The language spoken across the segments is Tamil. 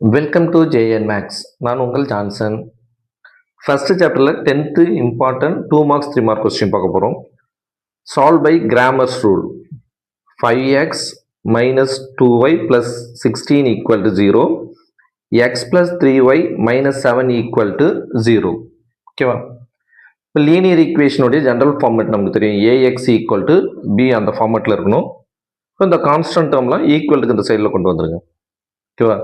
Welcome to JN maths. நான் உங்கள் ஜான்சன். ஃபர்ஸ்ட் சாப்டரில் 10th important 2 marks 3 mark question பார்க்க போகிறோம். Solve by Cramer's rule. 5x minus 2y plus 16 equal to 0. x plus 3y minus 7 equal to 0. ஓகேவா? இப்போ லீனியர் ஈக்குவேஷனுடைய ஜென்ரல் ஃபார்மேட் நமக்கு தெரியும். ax equal to b அந்த ஃபார்மேட்டில் இருக்கணும். இப்போ இந்த கான்ஸ்டன்ட் டேர்ம்லாம் ஈக்குவலுக்கு இந்த சைடில் கொண்டு வந்துருங்க. ஓகேவா?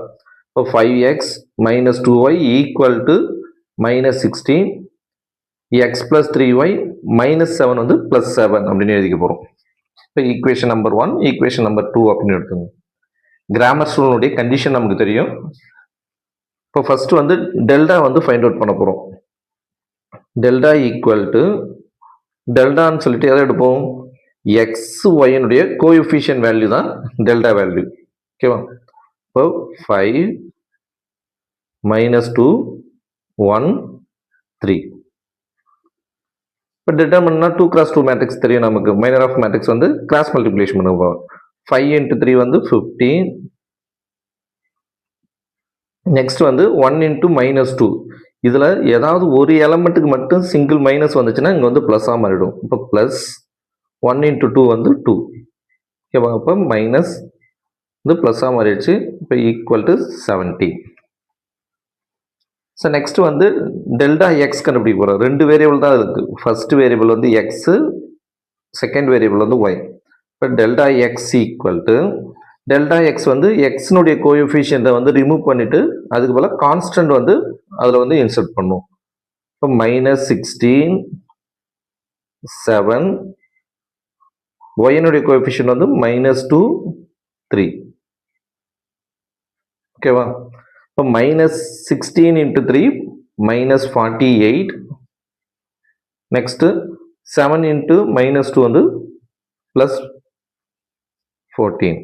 இப்போ 5x minus 2y equal to minus 16, x plus 3y minus 7 வந்து plus 7 அப்படின்னு எழுதிக்க போகிறோம். இப்போ ஈக்குவேஷன் நம்பர் 1, ஈக்குவேஷன் நம்பர் 2 அப்படின்னு எடுத்துங்க. கிராமர்ஸ் ரூலுடைய கண்டிஷன் நமக்கு தெரியும். இப்போ ஃபர்ஸ்ட் வந்து டெல்டா வந்து ஃபைண்ட் அவுட் பண்ண போகிறோம். டெல்டா ஈக்குவல் டு டெல்டான்னு சொல்லிட்டு எதை எடுப்போம்? எக்ஸ் ஒய்னுடைய கோஎஃபிஷியன்ட் வேல்யூ தான் டெல்டா வேல்யூ. ஓகேவா? இப்போ 5 minus 2 1 3. இப்போ டிட்டர்மின்னா 2 cross 2 மேட்ரிக்ஸ் தெரியும் நமக்கு. மைனர் ஆஃப் மேட்ரிக்ஸ் வந்து கிராஸ் மல்டிப்ளிகேஷன் பண்ணுவோம். 5 into 3 வந்து 15. நெக்ஸ்ட் வந்து 1 into minus 2. இதில் ஏதாவது ஒரு எலமெண்ட்டுக்கு மட்டும் சிங்கிள் மைனஸ் வந்துச்சுன்னா இங்கே வந்து ப்ளஸ்ஸாக மாறிடும். இப்போ ப்ளஸ் 1 into 2 வந்து 2. ஓகேவா? இப்போ மைனஸ் வந்து ப்ளஸ்ஸாக மாறிடுச்சு. இப்போ ஈக்குவல் டு 70. ஸோ நெக்ஸ்ட் வந்து டெல்டா எக்ஸ் கண்டுபிடிக்க போகிறோம். 2 வேரியபிள் தான் இருக்குது. ஃபர்ஸ்ட் வேரியபிள் வந்து எக்ஸு, செகண்ட் வேரியபிள் வந்து ஒய். இப்போ delta x equal to delta X வந்து எக்ஸினுடைய கோஎஃபிஷியன்ட்டை வந்து ரிமூவ் பண்ணிவிட்டு அதுக்கு போல் கான்ஸ்டன்ட் வந்து அதில் வந்து இன்சர்ட் பண்ணும். இப்போ மைனஸ் 16 7, ஒய்னுடைய கோஎஃபிஷியன்ட் வந்து minus 2 3. ஓகேவா? இப்போ minus 16 into 3 minus 48. Next 7 into minus 2 வந்து ப்ளஸ் 14.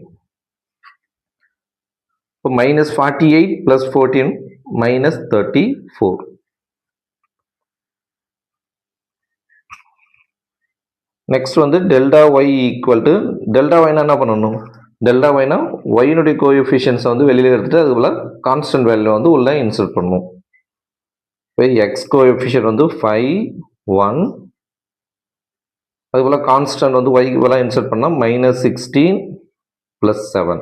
இப்போ மைனஸ் 48 ப்ளஸ் 14 மைனஸ் 34. நெக்ஸ்ட் வந்து delta y equal to delta ஒய்னா என்ன பண்ணணும்? டெல்டா ஒய்னா ஒய்னுடைய கோஎஃபிஷியன்ஸை வந்து வெளியில் எடுத்துட்டு அதுக்குள்ள கான்ஸ்டன்ட் வேல்யூ வந்து உள்ள இன்சர்ட் பண்ணணும். இப்போ எக்ஸ் கோஎஃபிஷியன்ட் வந்து 5 1, அதுபோல் கான்ஸ்டன்ட் வந்து ஒய்க்கு போல இன்சர்ட் பண்ணால் minus 16 plus 7.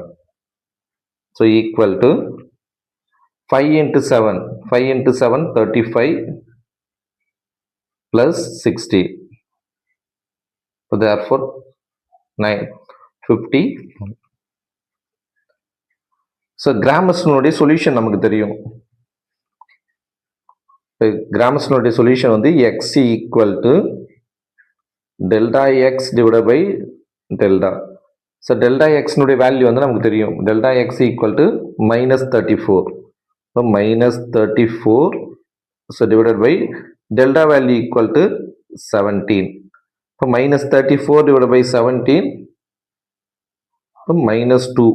So equal to 5 into 7 5 into 7 35 plus 60. So therefore 50. So கிராமர்ஸ்னுடைய சொல்யூஷன் நமக்கு தெரியும். கிராமர்ஸ்னுடைய சொல்யூஷன் வந்து x equal to delta x divide by delta. So delta எக்ஸ்னுடைய வேல்யூ வந்து நமக்கு தெரியும். Delta x equal to minus 34. So minus 34. So divided by delta value equal to 17. இப்போ மைனஸ் 34 டிவைட் பை 17 இப்போ மைனஸ் 2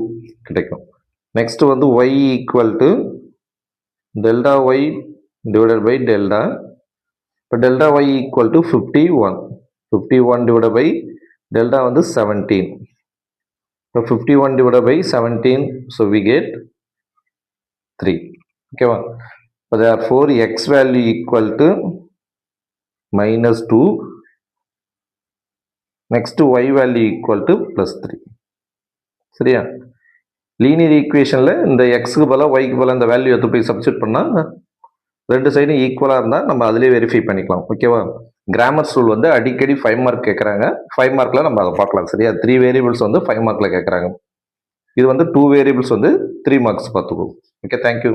கிடைக்கும். நெக்ஸ்ட் வந்து y equal to delta y divided by delta. இப்போ delta y equal to 51 divide by delta வந்து 17. இப்போ 51 divide by 17, so we get 3. ஓகேவா? இப்போ therefore x value equal to minus 2. Next y value equal to plus 3. சரியா? லீனியர் ஈக்குவேஷனில் இந்த எக்ஸுக்கு பதிலாக ஒய்க்கு பதிலாக இந்த வேல்யூ எடுத்து போய் சப்ஸ்டிட் பண்ணால் ரெண்டு சைடும் ஈக்குவலாக இருந்தால் நம்ம அதிலே வெரிஃபை பண்ணிக்கலாம். ஓகேவா? கிராமர்ஸ் ரூல் வந்து அடிக்கடி 5 மார்க் கேட்குறாங்க. 5 மார்க்கில் நம்ம அதை பார்க்கலாம். சரியா? 3 வேரியபிள்ஸ் வந்து 5 மார்க்கில் கேட்குறாங்க. இது வந்து 2 வேரியபிள்ஸ் வந்து 3 மார்க்ஸ் பார்த்துக்குவோம். Okay, thank you.